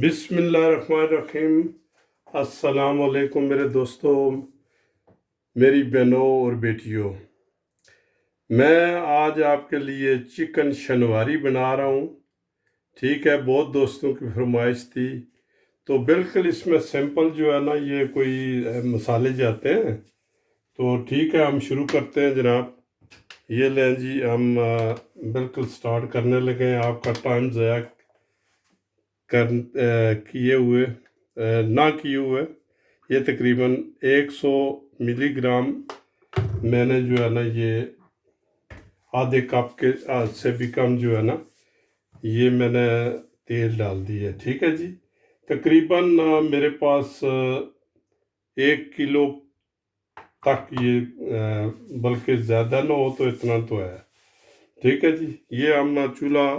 बिस्मिल्लाहिर्रहमानिर्रहीम। अस्सलाम वालेकुम मेरे दोस्तों, मेरी बहनों और बेटियों। मैं आज आपके लिए चिकन शनवारी बना रहा हूँ। ठीक है, बहुत दोस्तों की फरमाइश थी, तो बिल्कुल इसमें सिंपल जो है ना, ये कोई मसाले जाते हैं। तो ठीक है, हम शुरू करते हैं जनाब। ये लें जी, हम बिल्कुल स्टार्ट करने लगे हैं। आपका टाइम ज़ाया किए हुए ना किए हुए ये तकरीबन 100 मिलीग्राम मैंने जो है ना, ये आधे कप के से भी कम जो है ना, ये मैंने तेल डाल दिया है। ठीक है जी, तकरीबन मेरे पास 1 किलो तक ये, बल्कि ज़्यादा ना हो तो इतना तो है। ठीक है जी, ये हम चूल्हा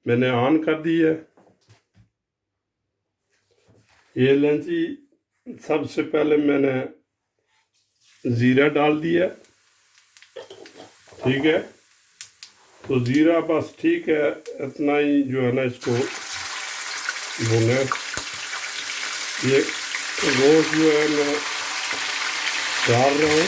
मैंने ऑन कर दिया है। ये लें जी, सबसे पहले मैंने ज़ीरा डाल दिया। ठीक है, तो ज़ीरा बस ठीक है, इतना ही जो है ना, इसको भुने। ये गोश्त जो है मैं डाल रहा हूँ।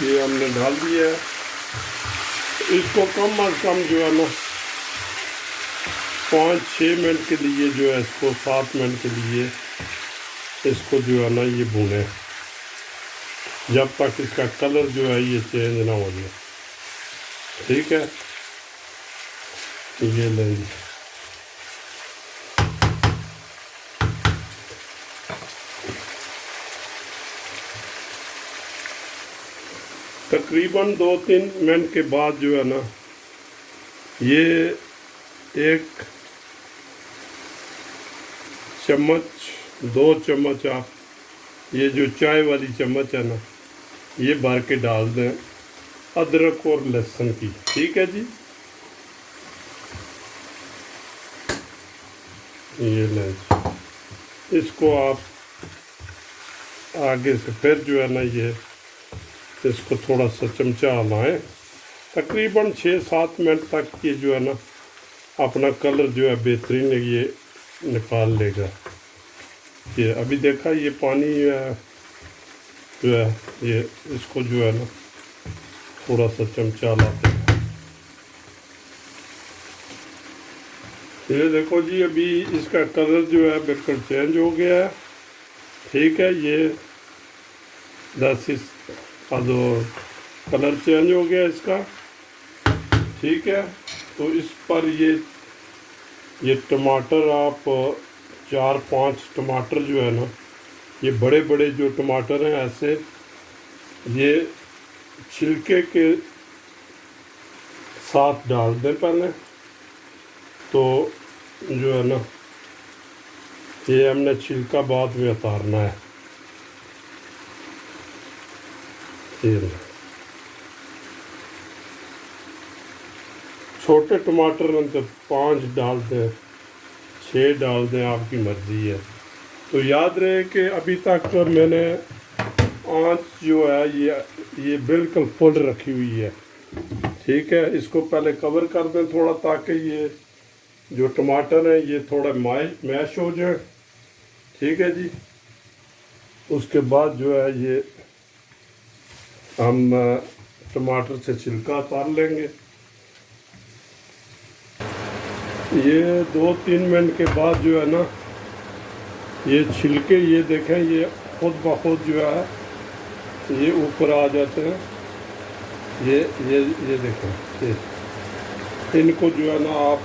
ये हमने डाल दिया है। इसको कम अज़ कम जो है ना 5-6 मिनट के लिए जो है, इसको 7 मिनट के लिए इसको जो है ना, ये भूनें जब तक इसका कलर जो है ये चेंज ना हो जाए। ठीक है, ये लेंगे। तकरीबन 2-3 मिनट के बाद जो है ना, ये 1 चम्मच 2 चम्मच आप ये जो चाय वाली चम्मच है ना, ये भर के डाल दें अदरक और लहसुन की। ठीक है जी, ये लें। इसको आप आगे से फिर जो है ना, ये इसको थोड़ा सा चमचा हिलाएं। तकरीबन 6-7 मिनट तक ये जो है ना, अपना कलर जो है बेहतरीन ये निकाल लेगा। ये अभी देखा, ये पानी जो है ये, इसको जो है ना थोड़ा सा चमचा लाते हैं। ये देखो जी, अभी इसका कलर जो है बिल्कुल चेंज हो गया है। ठीक है, ये 10 जो कलर चेंज हो गया इसका। ठीक है, तो इस पर ये टमाटर आप 4-5 टमाटर जो है ना, ये बड़े बड़े जो टमाटर हैं ऐसे, ये छिलके के साथ डाल दें पहले। तो जो है ना, ये हमने छिलका बाद में उतारना है। छोटे टमाटर में तो 5 डाल दें, 6 डाल दें, आपकी मर्ज़ी है। तो याद रहे कि अभी तक मैंने आँच जो है ये बिल्कुल फुल रखी हुई है। ठीक है, इसको पहले कवर कर दें थोड़ा, ताकि ये जो टमाटर है ये थोड़ा मैश हो जाए। ठीक है जी, उसके बाद जो है ये हम टमाटर से छिलका उतार लेंगे। ये 2-3 मिनट के बाद जो है ना, ये छिलके ये देखें, ये खुद ब खुद जो है ये ऊपर आ जाते हैं। ये देखें, ये इनको जो है ना आप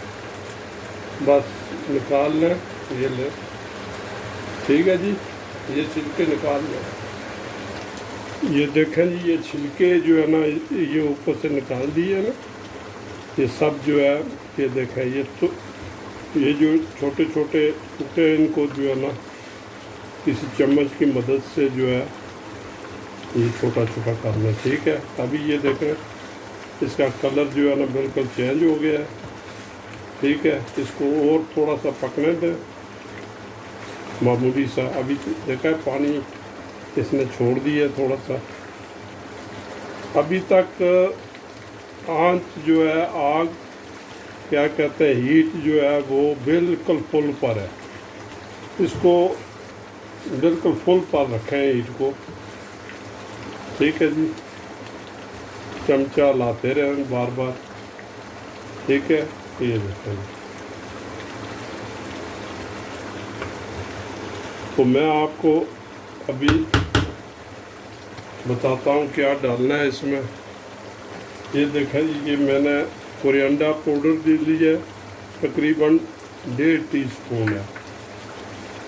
बस निकाल लें। ये लें। ठीक है जी, ये छिलके निकाल लें। ये देखें जी, ये छिलके जो है ना, ये ऊपर से निकाल दिए ना, ये सब जो है, ये देखें, ये जो छोटे छोटे टुकड़े, इनको जो है ना किसी चम्मच की मदद से जो है ये छोटा छोटा कर लें। ठीक है, अभी ये देखें, इसका कलर जो है ना बिल्कुल चेंज हो गया है। ठीक है, इसको और थोड़ा सा पकने दें, मामूली सा। अभी देखा है पानी इसने छोड़ दिया थोड़ा सा। अभी तक आंच जो है, आग क्या कहते हैं, हीट जो है वो बिल्कुल फुल पर है। इसको बिल्कुल फुल पर रखें हीट को, ठीक है जी। चमचा लाते रहें बार बार, ठीक है। ये देखें, तो मैं आपको अभी बताता हूँ क्या डालना है इसमें। ये देखें जी, ये मैंने कोरिएंडर पाउडर दे लिया है, तकरीबन 1.5 टीस्पून है।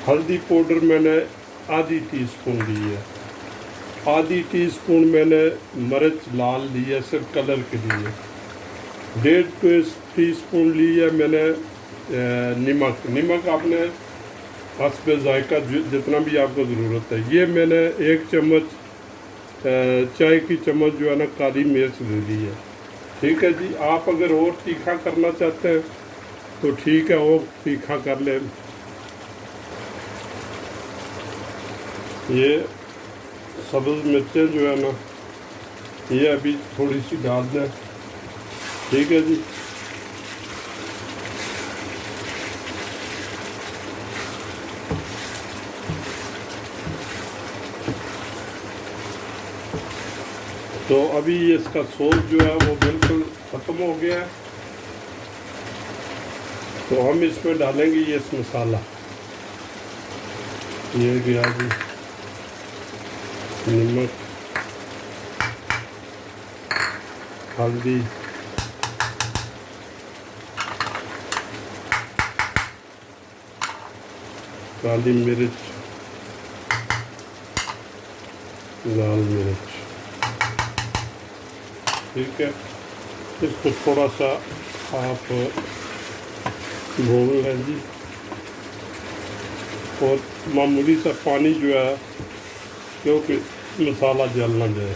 हल्दी पाउडर मैंने आधी टीस्पून ली है। आधी टीस्पून मैंने मिर्च लाल ली है सिर्फ कलर के लिए। 1.5 टीस्पून ली है मैंने नमक आपने हस्बे जायका जितना भी आपको ज़रूरत है। ये मैंने 1 चम्मच चाय की चम्मच जो है ना काली मिर्च ले ली है, ठीक है जी। आप अगर और तीखा करना चाहते हैं तो ठीक है, और तीखा कर लें। ये सब्ज़ मिर्चें जो है ना, ये अभी थोड़ी सी डाल दें, ठीक है जी। तो अभी इसका सॉस जो है वो बिल्कुल ख़त्म हो गया है। तो हम इसमें डालेंगे ये मसाला। ये गया जी नमक, हल्दी, काली मिर्च, लाल मिर्च, ठीक है। इसको थोड़ा सा आप भून लें जी, और मामूली सा पानी जो है, क्योंकि मसाला जल ना जाए,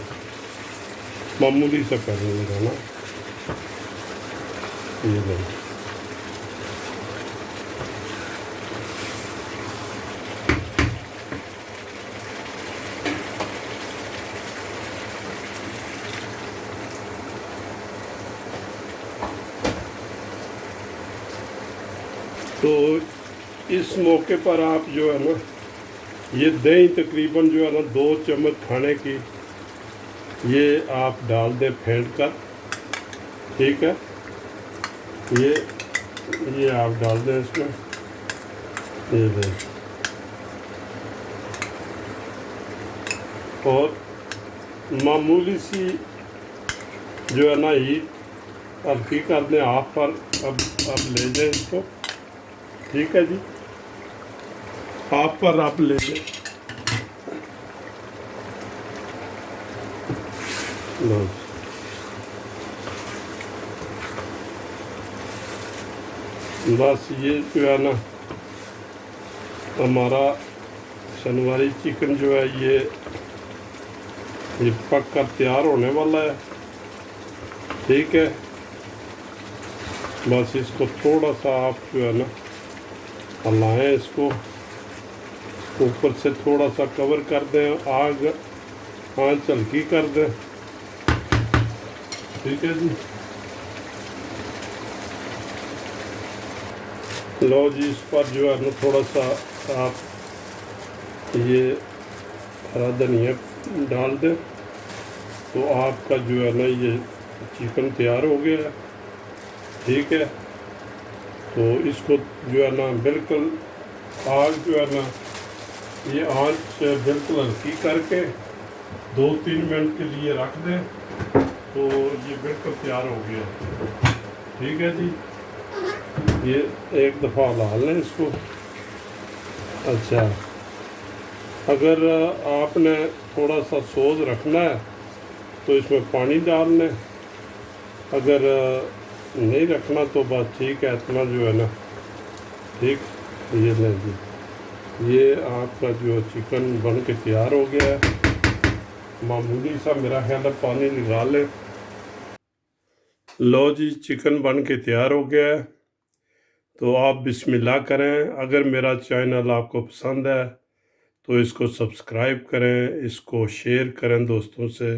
मामूली सा कर लेगा ना। ये नहीं, तो इस मौके पर आप जो है ना, ये दही तकरीबन जो है ना 2 चम्मच खाने की, ये आप डाल दें फेंट कर, ठीक है। ये आप डाल दें इसमें, ये दें, और मामूली सी जो है ना हीट हल्की कर दें हाफ पर। अब ले जाए इसको, ठीक है जी, हाफ पर आप ले लें। बस ये जो है ना हमारा शनवारी चिकन जो है ये पक कर तैयार होने वाला है, ठीक है। बस इसको थोड़ा सा आप जो है ना हलाएं, इसको ऊपर से थोड़ा सा कवर कर दें, आँच हल्की कर दें, ठीक है जी। लो जी, इस पर जो है ना थोड़ा सा आप ये हरा धनिया डाल दें, तो आपका जो है ना ये चिकन तैयार हो गया है, ठीक है। तो इसको जो है ना बिल्कुल आग जो है ना, ये आँच बिल्कुल हल्की करके 2-3 मिनट के लिए रख दें, तो ये बिल्कुल तैयार हो गया, ठीक है जी। ये एक दफ़ा हिला लें इसको। अच्छा, अगर आपने थोड़ा सा सॉस रखना है तो इसमें पानी डाल लें, अगर नहीं रखना तो बस ठीक है, इतना जो है ना, ठीक। ये लें जी, ये आपका जो चिकन बन के तैयार हो गया है। मामूली सा मेरा ख्याल है पानी निकाल लें। लो जी, चिकन बन के तैयार हो गया है, तो आप बिस्मिल्लाह करें। अगर मेरा चैनल आपको पसंद है तो इसको सब्सक्राइब करें, इसको शेयर करें दोस्तों से,